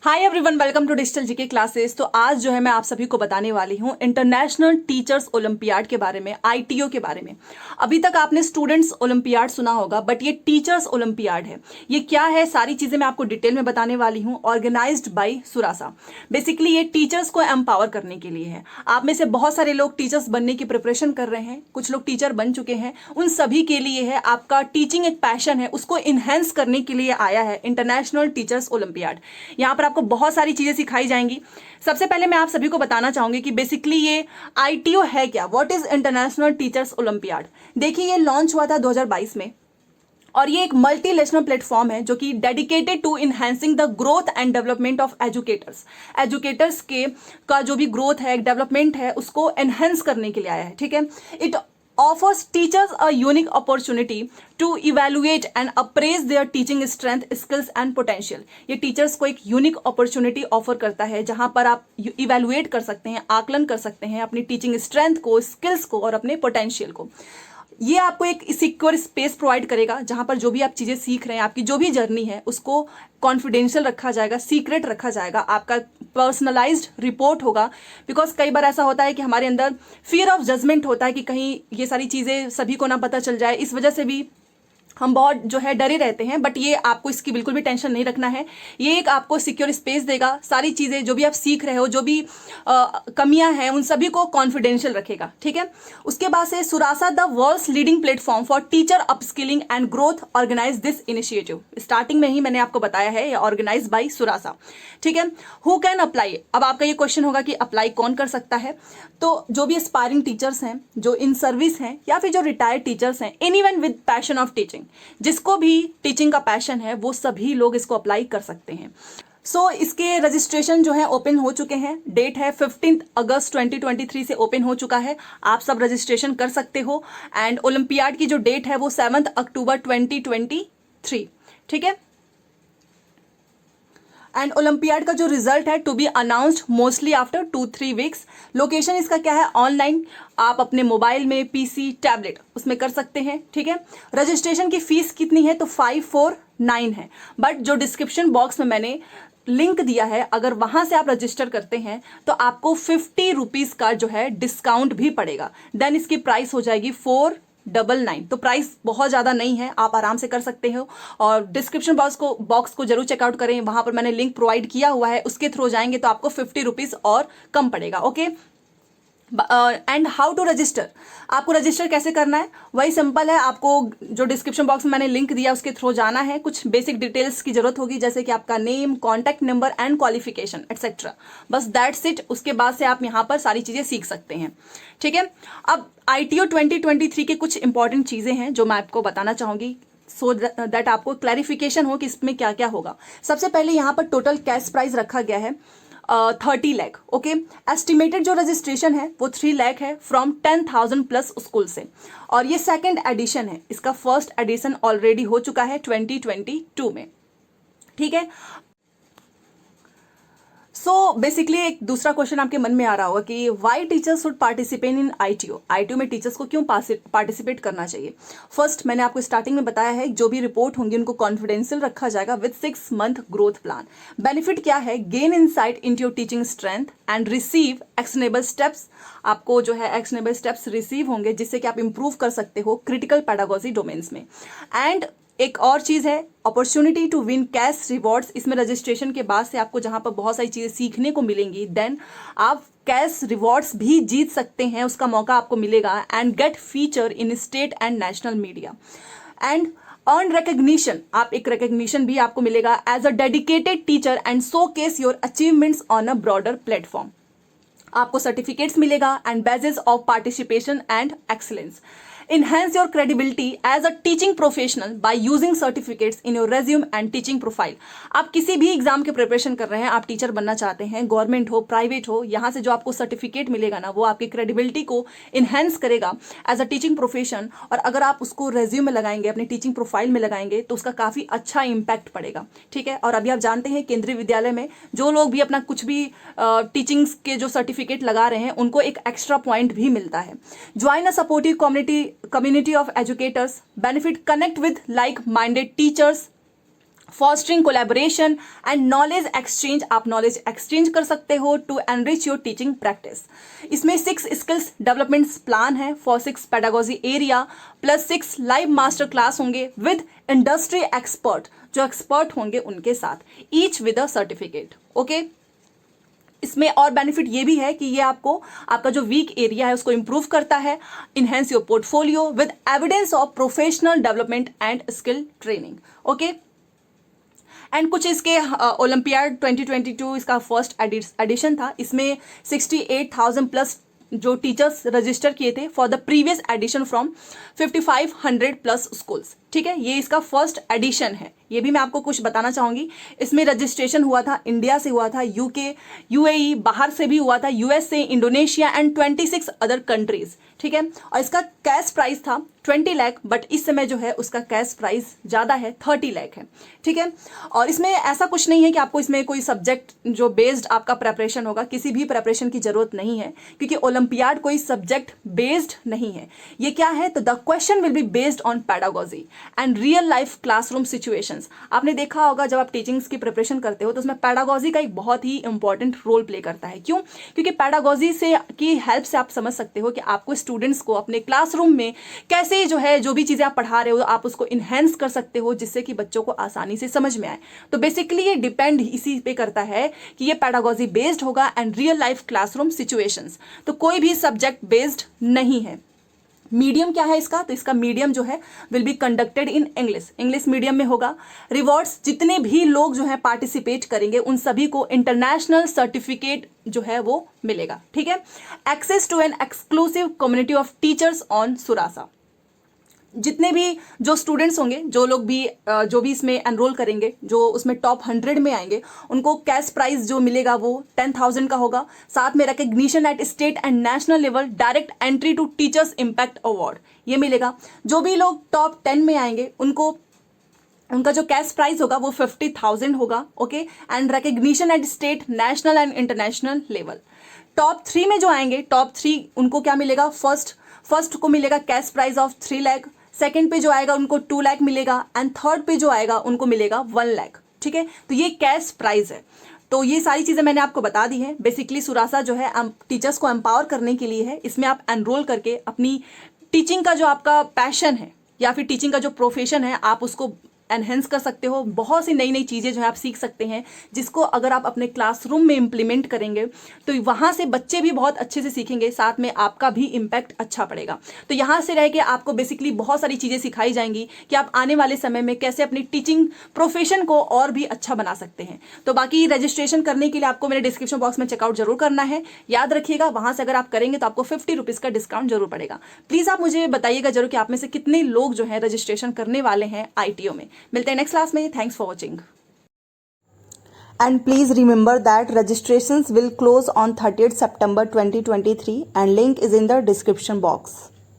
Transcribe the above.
Hi everyone, welcome to digital GK classes. तो आज जो है मैं आप सभी को बताने वाली हूँ इंटरनेशनल टीचर्स ओलंपियाड के बारे में, आईटीओ के बारे में। अभी तक आपने स्टूडेंट्स ओलंपियाड सुना होगा, बट ये टीचर्स ओलंपियाड है। ये क्या है, सारी चीज़ें मैं आपको डिटेल में बताने वाली हूँ। Organised by Suraasa. बेसिकली ये टीचर्स को एम्पावर करने के लिए है। आप में से बहुत सारे लोग टीचर्स बनने की प्रिपरेशन कर रहे हैं, कुछ लोग टीचर बन चुके हैं, उन सभी के लिए है। आपका टीचिंग एक पैशन है, उसको इन्हेंस करने के लिए आया है इंटरनेशनल टीचर्स ओलंपियाड। यहाँ पर आपको बहुत सारी चीजें सिखाई जाएंगी। सबसे पहले मैं आप सभी को बताना चाहूंगी कि बेसिकली ये आईटीओ है क्या, what is international teachers olympiad. देखिए, ये लॉन्च हुआ था 2022 में और ये एक मल्टीनेशनल प्लेटफॉर्म है जो कि dedicated to enhancing the growth and development of educators के का जो भी ग्रोथ है, डेवलपमेंट है, उसको एनहेंस करने के लिए आया है। ठीक है, it offers teachers a unique opportunity to evaluate and appraise their teaching strength, skills and potential। ये टीचर्स को एक यूनिक अपॉर्चुनिटी ऑफर करता है जहां पर आप इवेलुएट कर सकते हैं, आकलन कर सकते हैं अपनी टीचिंग स्ट्रेंथ को, स्किल्स को और अपने पोटेंशियल को। ये आपको एक सिक्योर स्पेस प्रोवाइड करेगा जहां पर जो भी आप चीज़ें सीख रहे हैं, आपकी जो भी जर्नी है, उसको कॉन्फिडेंशियल रखा जाएगा, सीक्रेट रखा जाएगा, आपका पर्सनलाइज्ड रिपोर्ट होगा। बिकॉज कई बार ऐसा होता है कि हमारे अंदर फियर ऑफ जजमेंट होता है कि कहीं ये सारी चीज़ें सभी को ना पता चल जाए, इस वजह से भी हम बहुत जो है डरे रहते हैं। बट ये आपको इसकी बिल्कुल भी टेंशन नहीं रखना है। ये एक आपको सिक्योर स्पेस देगा, सारी चीज़ें जो भी आप सीख रहे हो, जो भी कमियां हैं, उन सभी को कॉन्फिडेंशियल रखेगा। ठीक है, उसके बाद से Suraasa the world's leading platform for teacher upskilling and growth organise this initiative. Starting में ही मैंने आपको बताया है, ऑर्गेनाइज बाय सुरासा। ठीक है, हु कैन अप्लाई। अब आपका ये क्वेश्चन होगा कि अप्लाई कौन कर सकता है। तो जो भी एस्पायरिंग टीचर्स हैं, जो इन सर्विस हैं, या फिर जो रिटायर्ड टीचर्स हैं, anyone with passion of teaching, जिसको भी टीचिंग का पैशन है, वो सभी लोग इसको अप्लाई कर सकते हैं। इसके रजिस्ट्रेशन जो है ओपन हो चुके हैं। डेट है 15 अगस्त 2023 से ओपन हो चुका है। आप सब रजिस्ट्रेशन कर सकते हो। एंड ओलंपियाड की जो डेट है वो 7 अक्टूबर 2023। ठीक है, एंड ओलंपियाड का जो रिजल्ट है to be announced mostly after 2-3 weeks. Location इसका क्या है, ऑनलाइन आप अपने मोबाइल में, पीसी, टैबलेट, उसमें कर सकते हैं। ठीक है, रजिस्ट्रेशन की फीस कितनी है, तो 549 है। बट जो डिस्क्रिप्शन बॉक्स में मैंने लिंक दिया है, अगर वहां से आप रजिस्टर करते हैं तो आपको 50 रुपीज का जो है डिस्काउंट भी पड़ेगा। देन इसकी प्राइस हो जाएगी 499। तो प्राइस बहुत ज़्यादा नहीं है, आप आराम से कर सकते हो। और डिस्क्रिप्शन बॉक्स को जरूर चेकआउट करें, वहां पर मैंने लिंक प्रोवाइड किया हुआ है, उसके थ्रू जाएंगे तो आपको 50 रुपीज़ और कम पड़ेगा। Okay, and how to register. आपको रजिस्टर कैसे करना है, वही सिंपल है। आपको जो डिस्क्रिप्शन बॉक्स में मैंने लिंक दिया उसके थ्रू जाना है। कुछ बेसिक डिटेल्स की जरूरत होगी, जैसे कि आपका name, contact number and qualification etcetera. बस दैट्स इट। उसके बाद से आप यहाँ पर सारी चीज़ें सीख सकते हैं। ठीक है, अब आईटीओ 2023 के कुछ इंपॉर्टेंट चीज़ें हैं जो मैं आपको बताना चाहूँगी, सो दैट आपको क्लैरिफिकेशन हो कि इसमें क्या क्या होगा। सबसे पहले यहाँ पर टोटल कैश प्राइस रखा गया है 30 लाख। ओके, एस्टिमेटेड जो रजिस्ट्रेशन है वो 3 लाख है फ्रॉम 10,000 प्लस स्कूल से। और ये सेकंड एडिशन है, इसका फर्स्ट एडिशन ऑलरेडी हो चुका है 2022 में। ठीक है, बेसिकली एक दूसरा क्वेश्चन आपके मन में आ रहा होगा कि why teachers should participate in ITO. ITO में टीचर्स को क्यों पार्टिसिपेट करना चाहिए। फर्स्ट, मैंने आपको स्टार्टिंग में बताया है, जो भी रिपोर्ट होंगी उनको कॉन्फिडेंशियल रखा जाएगा with 6 month growth plan. Benefit क्या है, gain insight into your teaching strength and receive actionable steps. आपको जो है एक्शनेबल स्टेप्स रिसीव होंगे जिससे कि आप इंप्रूव कर सकते हो क्रिटिकल पेडागोजी डोमेन्स में। एंड एक और चीज़ है, opportunity to win cash rewards. इसमें रजिस्ट्रेशन के बाद से आपको जहां पर बहुत सारी चीज़ें सीखने को मिलेंगी, देन आप कैश रिवॉर्ड्स भी जीत सकते हैं, उसका मौका आपको मिलेगा। And get feature in state and national media and earn recognition. आप एक रिकग्निशन भी आपको मिलेगा as a dedicated teacher and showcase your achievements on a broader platform. आपको सर्टिफिकेट्स मिलेगा and basis of participation and excellence. Enhance your credibility as a teaching professional by using certificates in your resume and teaching profile। आप किसी भी exam के preparation कर रहे हैं, आप टीचर बनना चाहते हैं, गवर्नमेंट हो, प्राइवेट हो, यहाँ से जो आपको सर्टिफिकेट मिलेगा ना, वो आपकी क्रेडिबिलिटी को इन्हेंस करेगा एज अ टीचिंग प्रोफेशन। और अगर आप उसको रेज्यूम में लगाएंगे, अपनी टीचिंग प्रोफाइल में लगाएंगे, तो उसका काफ़ी अच्छा इम्पैक्ट पड़ेगा। ठीक है, और अभी आप जानते हैं केंद्रीय विद्यालय में जो लोग भी अपना कुछ भी टीचिंग के जो सर्टिफिकेट लगा रहे हैं, उनको एक एक्स्ट्रा पॉइंट भी मिलता है। Join a supportive community of educators, benefit, connect with like-minded teachers fostering collaboration and knowledge exchange, आप नॉलेज एक्सचेंज कर सकते हो to enrich your teaching practice. इसमें 6 स्किल्स डेवलपमेंट प्लान है for 6 pedagogy area plus 6 live master class होंगे with industry expert, जो expert होंगे उनके साथ, each with a certificate. Okay, इसमें और बेनिफिट ये भी है कि ये आपको आपका जो वीक एरिया है उसको इंप्रूव करता है, enhance your portfolio with evidence of professional development and skill training. Okay, and कुछ इसके ओलंपियाड 2022 इसका फर्स्ट एडिशन था। इसमें 68,000 प्लस जो टीचर्स रजिस्टर किए थे for the previous edition from 5500 plus schools. ठीक है, ये इसका फर्स्ट एडिशन है। ये भी मैं आपको कुछ बताना चाहूंगी। इसमें रजिस्ट्रेशन हुआ था, इंडिया से हुआ था, यूके, यूएई, बाहर से भी हुआ था, USA, Indonesia and 26 other countries. ठीक है, और इसका कैश प्राइस था 20 लाख, बट इस समय जो है उसका कैश प्राइस ज़्यादा है, 30 लाख है। ठीक है, और इसमें ऐसा कुछ नहीं है कि आपको इसमें कोई सब्जेक्ट जो बेस्ड आपका प्रेपरेशन होगा, किसी भी प्रेपरेशन की जरूरत नहीं है, क्योंकि ओलंपियाड कोई सब्जेक्ट बेस्ड नहीं है। ये क्या है, तो the question will be based on pedagogy and real life classroom situations. आपने देखा होगा जब आप टीचिंग्स की प्रिपरेशन करते हो तो उसमें पेडागोजी का एक बहुत ही इंपॉर्टेंट रोल प्ले करता है। क्यों? क्योंकि पेडागोजी से की हेल्प से आप समझ सकते हो कि आपको स्टूडेंट्स को अपने क्लासरूम में कैसे जो है जो भी चीज़ें आप पढ़ा रहे हो आप उसको इन्हेंस कर सकते हो, जिससे कि बच्चों को आसानी से समझ में आए। तो बेसिकली ये डिपेंड इसी पे करता है कि ये पेडागोजी बेस्ड होगा and real life classroom situations, तो कोई भी सब्जेक्ट बेस्ड नहीं है। मीडियम क्या है इसका, तो इसका मीडियम जो है will be conducted in English, English medium में होगा। रिवॉर्ड्स, जितने भी लोग जो है पार्टिसिपेट करेंगे उन सभी को इंटरनेशनल सर्टिफिकेट जो है वो मिलेगा। ठीक है, access to an exclusive community of teachers on Suraasa. जितने भी जो स्टूडेंट्स होंगे, जो भी इसमें एनरोल करेंगे, जो उसमें टॉप 100 में आएंगे, उनको कैश प्राइज जो मिलेगा वो 10,000 का होगा। साथ में recognition at state and national level, direct entry to teachers impact award ये मिलेगा। जो भी लोग टॉप 10 में आएंगे उनका जो कैश प्राइज होगा वो 50,000 होगा। Okay, and recognition at state, national and international level. Top 3 में जो आएंगे, टॉप 3 उनको क्या मिलेगा, फर्स्ट को मिलेगा cash prize of 3 lakh, second पे जो आएगा उनको 2 लाख मिलेगा, एंड थर्ड पे जो आएगा उनको मिलेगा 1 लाख। ठीक है, तो ये कैश प्राइज है। तो ये सारी चीज़ें मैंने आपको बता दी हैं। बेसिकली सुरासा जो है टीचर्स को एम्पावर करने के लिए है। इसमें आप एनरोल करके अपनी टीचिंग का जो आपका पैशन है या फिर टीचिंग का जो प्रोफेशन है आप उसको एनहेंस कर सकते हो। बहुत सी नई नई चीज़ें जो है आप सीख सकते हैं, जिसको अगर आप अपने क्लासरूम में इम्प्लीमेंट करेंगे तो वहाँ से बच्चे भी बहुत अच्छे से सीखेंगे, साथ में आपका भी इम्पैक्ट अच्छा पड़ेगा। तो यहाँ से रह के आपको बेसिकली बहुत सारी चीज़ें सिखाई जाएंगी कि आप आने वाले समय में कैसे अपनी टीचिंग प्रोफेशन को और भी अच्छा बना सकते हैं। तो बाकी रजिस्ट्रेशन करने के लिए आपको मेरे डिस्क्रिप्शन बॉक्स में चेकआउट जरूर करना है, याद रखिएगा। वहाँ से अगर आप करेंगे तो आपको 50 रुपीज़ का डिस्काउंट जरूर पड़ेगा। प्लीज़ आप मुझे बताइएगा जरूर कि आप में से कितने लोग जो है रजिस्ट्रेशन करने वाले हैं ITO में। मिलते हैं नेक्स्ट क्लास में। Thanks for watching. And please remember that registrations will close on 30th September 2023 and link is in the description box.